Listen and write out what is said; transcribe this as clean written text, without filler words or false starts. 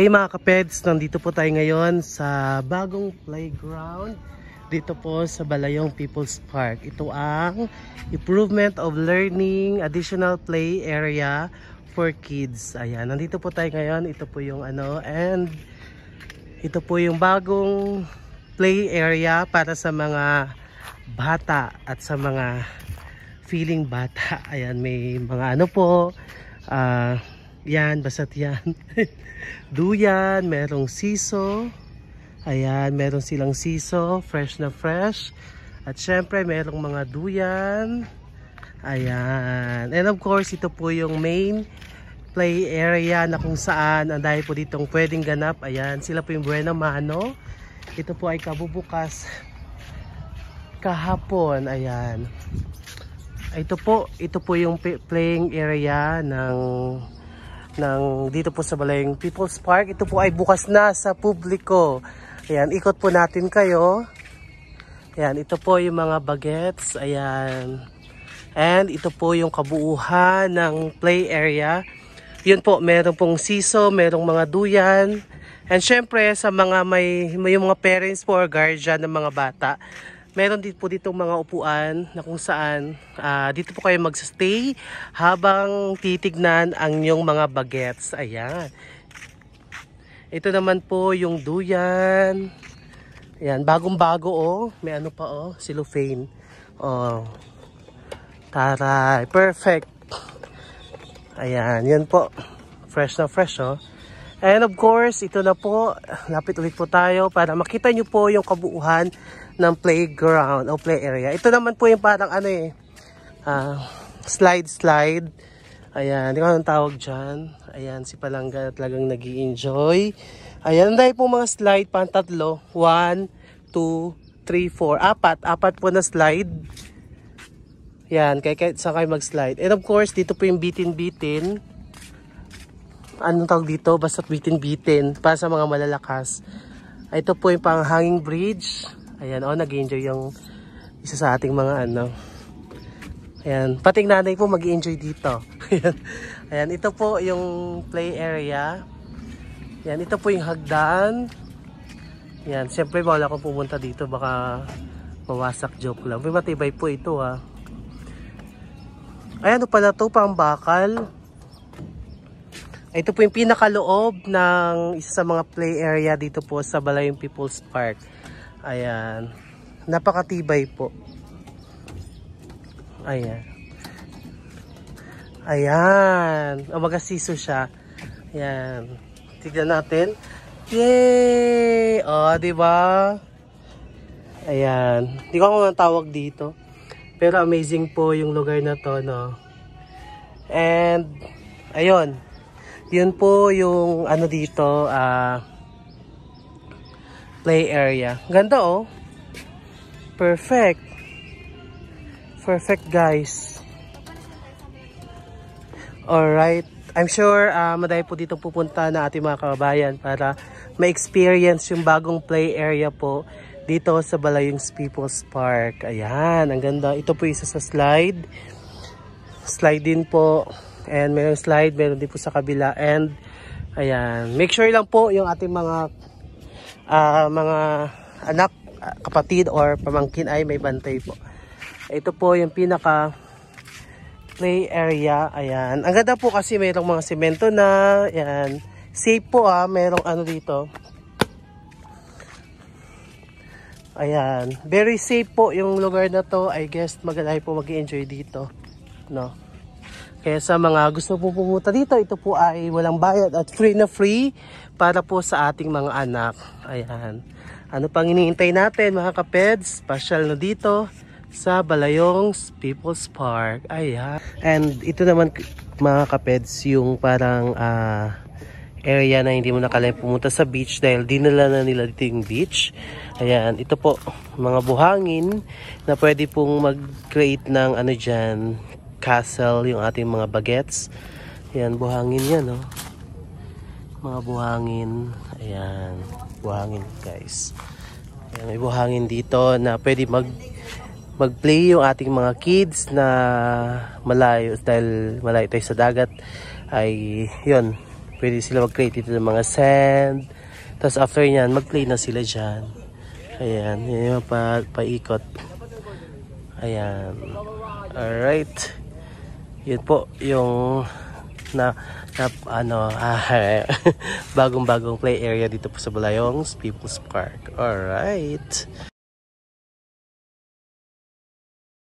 Hey mga kapeds, nandito po tayo ngayon sa bagong playground dito po sa Balayong People's Park. Ito ang improvement of learning, additional play area for kids. Ayan, nandito po tayo ngayon. Ito po yung and ito po yung bagong play area para sa mga bata at sa mga feeling bata. Ayan, may mga yan, basta't yan. Duyan, merong siso. Ayan, meron silang siso, fresh na fresh. At syempre, merong mga duyan. Ayan. And of course, ito po yung main play area na kung saan ang dahil po ditong pwedeng ganap. Ayan, sila po yung Buena Mano. Ito po ay kabubukas kahapon. Ayan. Ito po yung playing area ng dito po sa Balayong People's Park. Ito po ay bukas na sa publiko. Ayan, ikot po natin kayo. Ayan, ito po yung mga bagets. Ayan. And ito po yung kabuuhan ng play area. Yun po, meron pong siso, merong mga duyan. And syempre, sa mga may mga parents po or guardian ng mga bata, meron din po ditong mga upuan na kung saan dito po kayo magstay habang titignan ang inyong mga bagets. Ayan. Ito naman po yung duyan. Ayan, bagong-bago oh. May pa oh, cellophane. Oh. Taray, perfect. Ayan, yan po. Fresh na fresh oh. And of course, ito na po. Lapit ulit po tayo para makita nyo po yung kabuuhan ng playground o play area. Ito naman po yung parang slide. Ayan, hindi ko anong tawag dyan. Ayan, si Palangga talagang nag-i-enjoy. Ayan, dahil po mga slide, pang tatlo. 1, 2, 3, 4. Apat po na slide. Ayan, kahit saan kayo mag-slide. And of course, dito po yung bitin-bitin. Anong tawag dito? Basta bitin-bitin para sa mga malalakas. Ito po yung pang hanging bridge. Ayan, nag-enjoy yung isa sa ating mga Ayan, pating nanay po mag-enjoy dito. Ayan, ito po yung play area. Ayan, ito po yung hagdan. Ayan, siyempre bawal akong pumunta dito, baka mawasak, joke lang. May matibay po ito Ayan, pala to, pang bakal. Ito po yung pinakaloob ng isa sa mga play area dito po sa Balayong People's Park. Ayan. Napakatibay po. Ayan. Ayan. Magasiso siya. Ayan. Tignan natin. Yay! Diba? Ayan. Hindi ko ang tawag dito. Pero amazing po yung lugar na to, no? And, ayun. Yun po yung dito, play area. Ganda oh. Perfect. Perfect guys. Alright. I'm sure madami po dito pupunta na ating mga kababayan para ma-experience yung bagong play area po dito sa Balayong People's Park. Ayan, ang ganda. Ito po isa sa slide. Slide din po. And meron slide, meron din po sa kabila. And ayan, make sure lang po yung ating mga anak, kapatid or pamangkin ay may bantay po. Ito po yung pinaka play area. Ayan, ang ganda po kasi mayroong mga semento na. Ayan, safe po mayroong dito. Ayan, very safe po yung lugar na to. I guess maganda po mag-enjoy dito, no? Kaya sa mga gusto po pumunta dito, ito po ay walang bayad at free na free para po sa ating mga anak. Ayan. Ano pang iniintay natin mga kapeds? Pasyal na dito sa Balayong People's Park. Ayan. And ito naman mga kapeds yung parang area na hindi mo nakalain pumunta sa beach dahil dinala na nila dito yung beach. Ayan. Ito po mga buhangin na pwede pong mag-create ng dyan, castle, yung ating mga bagets. Ayan, buhangin yan, no? Mga buhangin. Ayan, buhangin, guys. Ayan, may buhangin dito na pwede mag-play yung ating mga kids na malayo, dahil malayo tayo sa dagat. Ay, yun, Pwede sila mag-create dito ng mga sand. Tapos after yan, mag-play na sila dyan. Ayan, yun yung paikot. Ayan. Alright. Yun po yung bagong-bagong play area dito po sa Balayong People's Park. Alright.